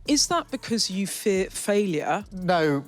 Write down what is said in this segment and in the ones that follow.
Is that because you fear failure? No,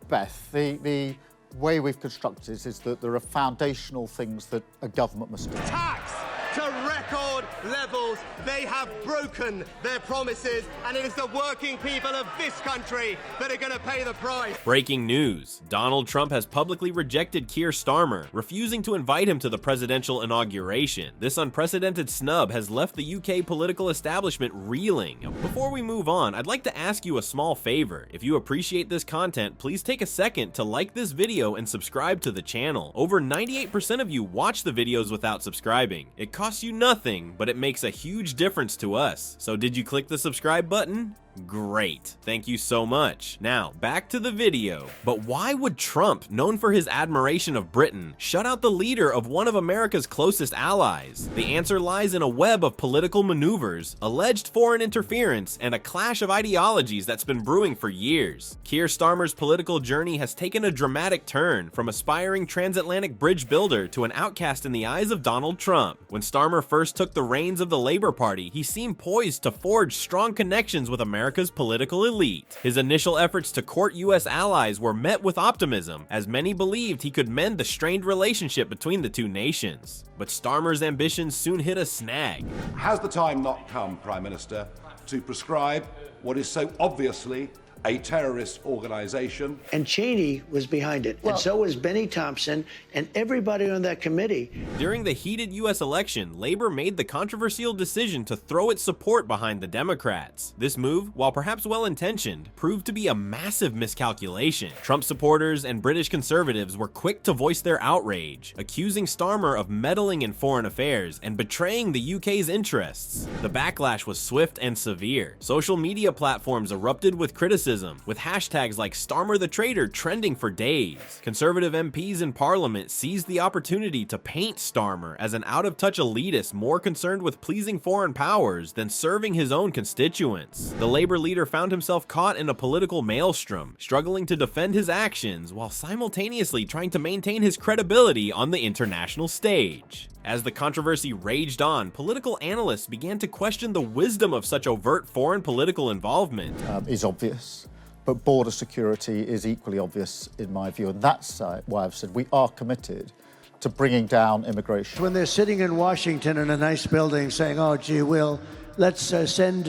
Beth. The way we've constructed it is that there are foundational things that a government must do. Tax to record levels. They have broken their promises, and it is the working people of this country that are going to pay the price. Breaking news. Donald Trump has publicly rejected Keir Starmer, refusing to invite him to the presidential inauguration. This unprecedented snub has left the UK political establishment reeling. Before we move on, I'd like to ask you a small favor. If you appreciate this content, please take a second to like this video and subscribe to the channel. Over 98% of you watch the videos without subscribing. It costs you nothing, but it makes a huge difference to us. So did you click the subscribe button? Great. Thank you so much. Now, back to the video. But why would Trump, known for his admiration of Britain, shut out the leader of one of America's closest allies? The answer lies in a web of political maneuvers, alleged foreign interference, and a clash of ideologies that's been brewing for years. Keir Starmer's political journey has taken a dramatic turn, from aspiring transatlantic bridge builder to an outcast in the eyes of Donald Trump. When Starmer first took the reins of the Labour Party, he seemed poised to forge strong connections with America's political elite. His initial efforts to court US allies were met with optimism, as many believed he could mend the strained relationship between the two nations. But Starmer's ambitions soon hit a snag. Has the time not come, Prime Minister, to prescribe what is so obviously a terrorist organization? And Cheney was behind it, and so was Benny Thompson and everybody on that committee. During the heated US election, Labor made the controversial decision to throw its support behind the Democrats. This move, while perhaps well-intentioned, proved to be a massive miscalculation. Trump supporters and British conservatives were quick to voice their outrage, accusing Starmer of meddling in foreign affairs and betraying the UK's interests. The backlash was swift and severe. Social media platforms erupted with criticism, with hashtags like Starmer the Traitor trending for days. Conservative MPs in Parliament seized the opportunity to paint Starmer as an out-of-touch elitist more concerned with pleasing foreign powers than serving his own constituents. The Labour leader found himself caught in a political maelstrom, struggling to defend his actions while simultaneously trying to maintain his credibility on the international stage. As the controversy raged on, political analysts began to question the wisdom of such overt foreign political involvement. Is obvious, but border security is equally obvious in my view, and that's why I've said we are committed to bringing down immigration. When they're sitting in Washington in a nice building saying, oh, gee, let's send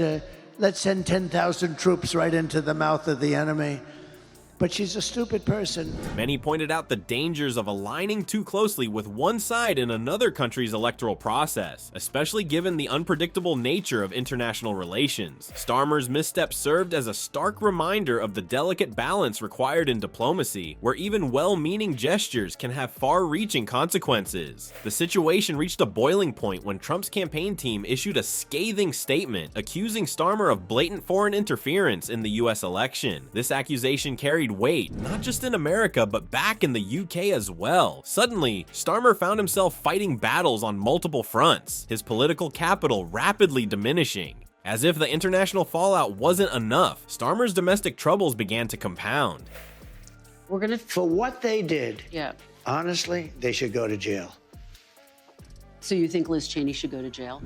10,000 troops right into the mouth of the enemy. But she's a stupid person. Many pointed out the dangers of aligning too closely with one side in another country's electoral process, especially given the unpredictable nature of international relations. Starmer's misstep served as a stark reminder of the delicate balance required in diplomacy, where even well-meaning gestures can have far-reaching consequences. The situation reached a boiling point when Trump's campaign team issued a scathing statement accusing Starmer of blatant foreign interference in the US election. This accusation carried weight, not just in America, but back in the UK as well. Suddenly, Starmer found himself fighting battles on multiple fronts, his political capital rapidly diminishing. As if the international fallout wasn't enough, Starmer's domestic troubles began to compound. For what they did, Yeah. honestly, they should go to jail. So you think Liz Cheney should go to jail?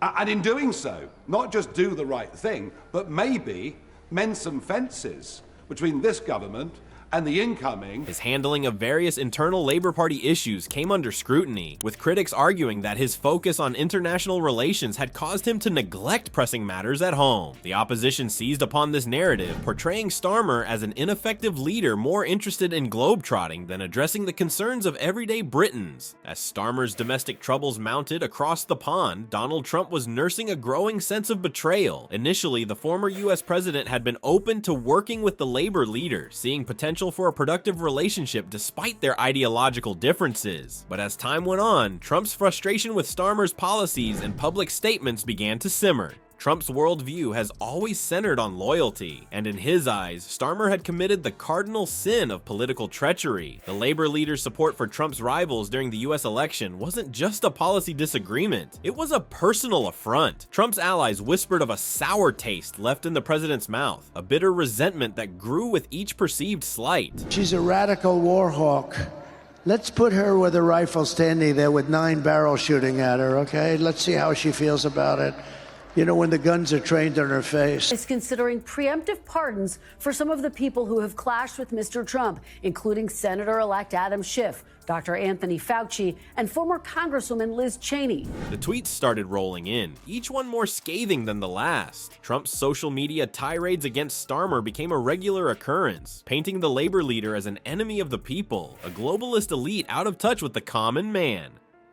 And in doing so, not just do the right thing, but maybe mend some fences between this government and the incoming. His handling of various internal Labour Party issues came under scrutiny, with critics arguing that his focus on international relations had caused him to neglect pressing matters at home. The opposition seized upon this narrative, portraying Starmer as an ineffective leader more interested in globetrotting than addressing the concerns of everyday Britons. As Starmer's domestic troubles mounted across the pond, Donald Trump was nursing a growing sense of betrayal. Initially, the former US president had been open to working with the Labour leader, seeing potential for a productive relationship despite their ideological differences. But as time went on, Trump's frustration with Starmer's policies and public statements began to simmer. Trump's worldview has always centered on loyalty, and in his eyes, Starmer had committed the cardinal sin of political treachery. The Labour leader's support for Trump's rivals during the US election wasn't just a policy disagreement, it was a personal affront. Trump's allies whispered of a sour taste left in the president's mouth, a bitter resentment that grew with each perceived slight. She's a radical war hawk. Let's put her with a rifle standing there with 9 barrels shooting at her, okay? Let's see how she feels about it. You know, when the guns are trained on her face. Is considering preemptive pardons for some of the people who have clashed with Mr. Trump, including Senator-elect Adam Schiff, Dr. Anthony Fauci, and former Congresswoman Liz Cheney. The tweets started rolling in, each one more scathing than the last. Trump's social media tirades against Starmer became a regular occurrence, painting the labor leader as an enemy of the people, a globalist elite out of touch with the common man.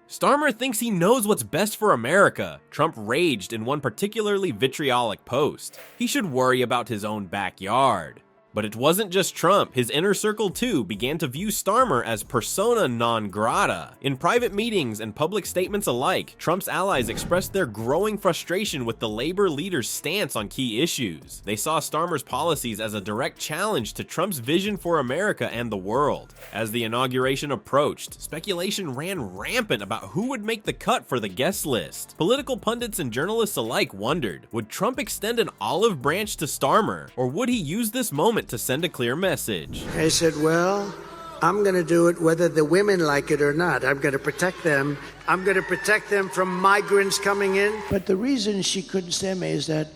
Starmer thinks he knows what's best for America, Trump raged in one particularly vitriolic post. He should worry about his own backyard. But it wasn't just Trump. His inner circle too began to view Starmer as persona non grata. In private meetings and public statements alike, Trump's allies expressed their growing frustration with the labor leader's stance on key issues. They saw Starmer's policies as a direct challenge to Trump's vision for America and the world. As the inauguration approached, speculation ran rampant about who would make the cut for the guest list. Political pundits and journalists alike wondered, would Trump extend an olive branch to Starmer, or would he use this moment to send a clear message? I said, well, I'm going to do it whether the women like it or not. I'm going to protect them. I'm going to protect them from migrants coming in. But the reason she couldn't stand me is that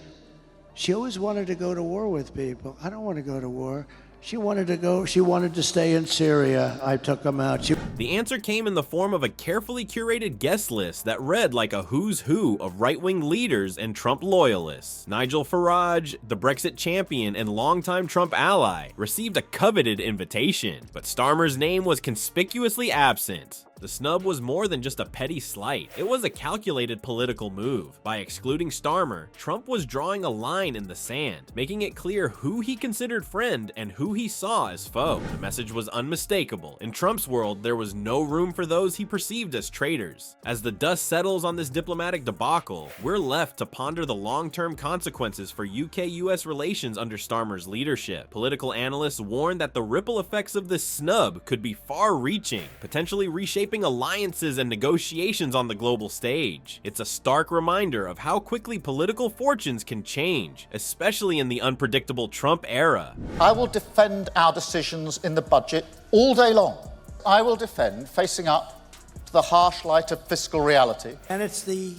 she always wanted to go to war with people. I don't want to go to war. She wanted to stay in Syria. I took them out. The answer came in the form of a carefully curated guest list that read like a who's who of right-wing leaders and Trump loyalists. Nigel Farage, the Brexit champion and longtime Trump ally, received a coveted invitation, but Starmer's name was conspicuously absent. The snub was more than just a petty slight. It was a calculated political move. By excluding Starmer, Trump was drawing a line in the sand, making it clear who he considered friend and who he saw as foe. The message was unmistakable. In Trump's world, there was no room for those he perceived as traitors. As the dust settles on this diplomatic debacle, we're left to ponder the long-term consequences for UK-US relations under Starmer's leadership. Political analysts warn that the ripple effects of this snub could be far-reaching, potentially reshaping alliances and negotiations on the global stage. It's a stark reminder of how quickly political fortunes can change, especially in the unpredictable Trump era. I will defend our decisions in the budget all day long. I will defend facing up to the harsh light of fiscal reality. And it's the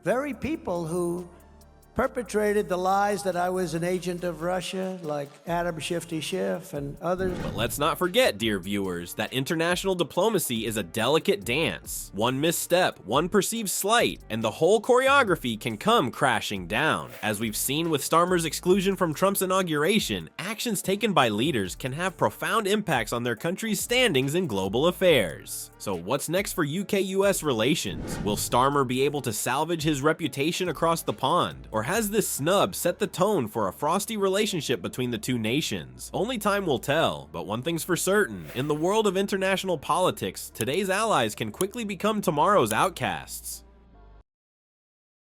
very people who perpetrated the lies that I was an agent of Russia, like Adam Shifty Schiff and others. But let's not forget, dear viewers, that international diplomacy is a delicate dance. One misstep, one perceived slight, and the whole choreography can come crashing down. As we've seen with Starmer's exclusion from Trump's inauguration, actions taken by leaders can have profound impacts on their country's standings in global affairs. So what's next for UK-US relations? Will Starmer be able to salvage his reputation across the pond? Or has this snub set the tone for a frosty relationship between the two nations? Only time will tell, but one thing's for certain. In the world of international politics, today's allies can quickly become tomorrow's outcasts.